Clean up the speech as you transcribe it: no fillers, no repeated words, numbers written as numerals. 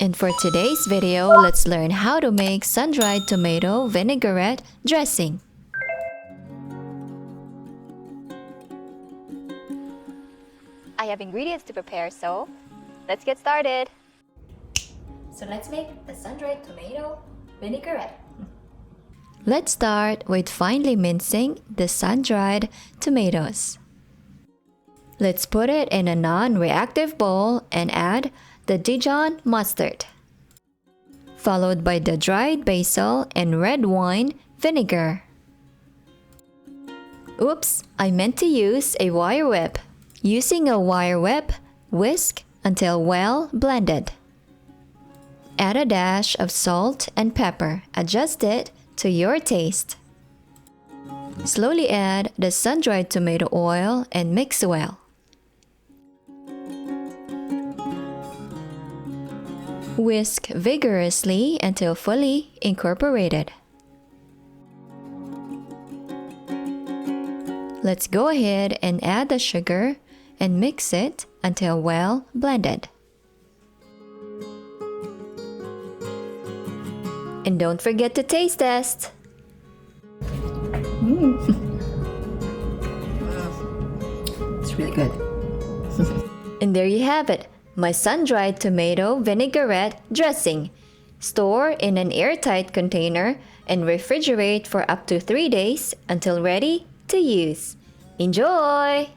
And for today's video, let's learn how to make sun-dried tomato vinaigrette dressing. I have ingredients to prepare, so let's get started. So let's make the sun-dried tomato vinaigrette. Let's start with finely mincing the sun-dried tomatoes. Let's put it in a non-reactive bowl and add the Dijon mustard, followed by the dried basil and red wine vinegar. Oops, I meant to use a wire whip. Using a wire whip, whisk until well blended. Add a dash of salt and pepper. Adjust it to your taste. Slowly add the sun-dried tomato oil and mix well. Whisk vigorously until fully incorporated. Let's go ahead and add the sugar and mix it until well blended. And don't forget to taste test. It's really good. And there you have it, my sun-dried tomato vinaigrette dressing. Store in an airtight container and refrigerate for up to 3 days until ready to use. Enjoy!